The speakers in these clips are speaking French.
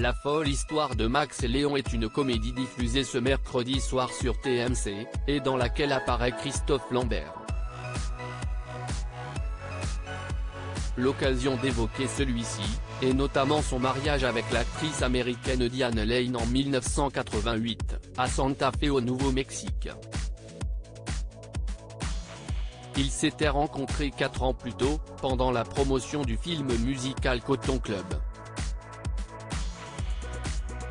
La folle histoire de Max et Léon est une comédie diffusée ce mercredi soir sur TMC, et dans laquelle apparaît Christophe Lambert. L'occasion d'évoquer celui-ci, et notamment son mariage avec l'actrice américaine Diane Lane en 1988, à Santa Fe au Nouveau-Mexique. Ils s'étaient rencontrés 4 ans plus tôt, pendant la promotion du film musical Cotton Club.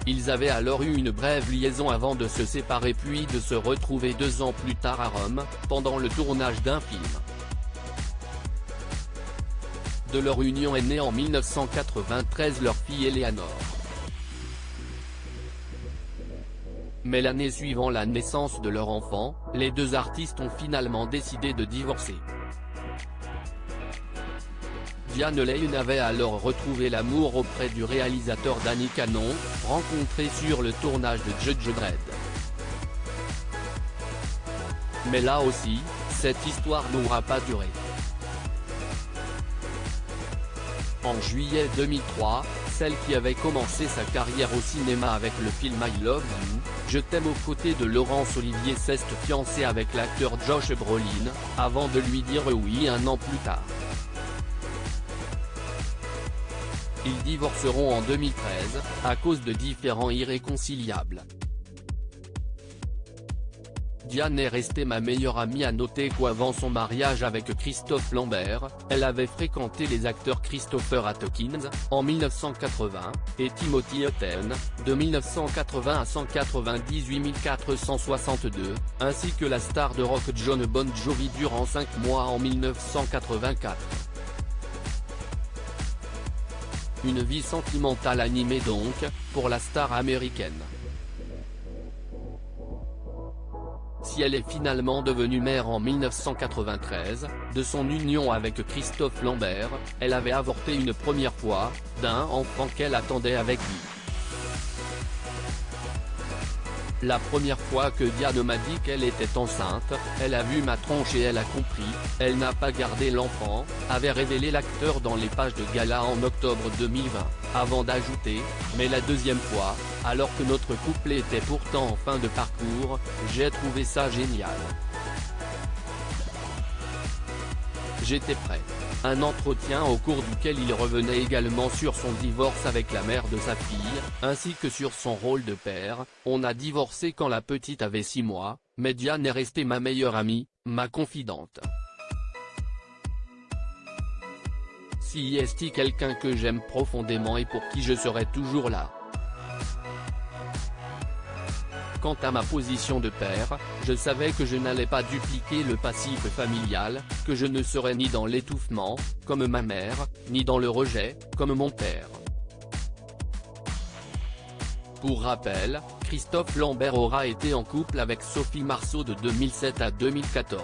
Ils avaient alors eu une brève liaison avant de se séparer puis de se retrouver 2 ans plus tard à Rome, pendant le tournage d'un film. De leur union est née en 1993 leur fille Eleanor. Mais l'année suivant la naissance de leur enfant, les deux artistes ont finalement décidé de divorcer. Diane Lane avait alors retrouvé l'amour auprès du réalisateur Danny Cannon, rencontré sur le tournage de Judge Dredd. Mais là aussi, cette histoire n'aura pas duré. En juillet 2003, celle qui avait commencé sa carrière au cinéma avec le film I Love You, Je t'aime aux côtés de Laurence Olivier s'est fiancée avec l'acteur Josh Brolin, avant de lui dire oui 1 an plus tard. Ils divorceront en 2013, à cause de différends irréconciliables. Diane est restée ma meilleure amie. À noter qu'avant son mariage avec Christophe Lambert, elle avait fréquenté les acteurs Christopher Atkins, en 1980, et Timothy Hutton, de 1980 à 198 462, ainsi que la star de rock John Bon Jovi durant 5 mois en 1984. Une vie sentimentale animée donc, pour la star américaine. Si elle est finalement devenue mère en 1993, de son union avec Christophe Lambert, elle avait avorté une première fois, d'un enfant qu'elle attendait avec lui. La première fois que Diane m'a dit qu'elle était enceinte, elle a vu ma tronche et elle a compris, elle n'a pas gardé l'enfant, avait révélé l'acteur dans les pages de gala en octobre 2020, avant d'ajouter, mais la deuxième fois, alors que notre couple était pourtant en fin de parcours, j'ai trouvé ça génial. J'étais prêt. Un entretien au cours duquel il revenait également sur son divorce avec la mère de sa fille, ainsi que sur son rôle de père. On a divorcé quand la petite avait 6 mois, mais Diane est restée ma meilleure amie, ma confidente. Si est quelqu'un que j'aime profondément et pour qui je serai toujours là. Quant à ma position de père, je savais que je n'allais pas dupliquer le passif familial, que je ne serais ni dans l'étouffement, comme ma mère, ni dans le rejet, comme mon père. Pour rappel, Christophe Lambert aura été en couple avec Sophie Marceau de 2007 à 2014.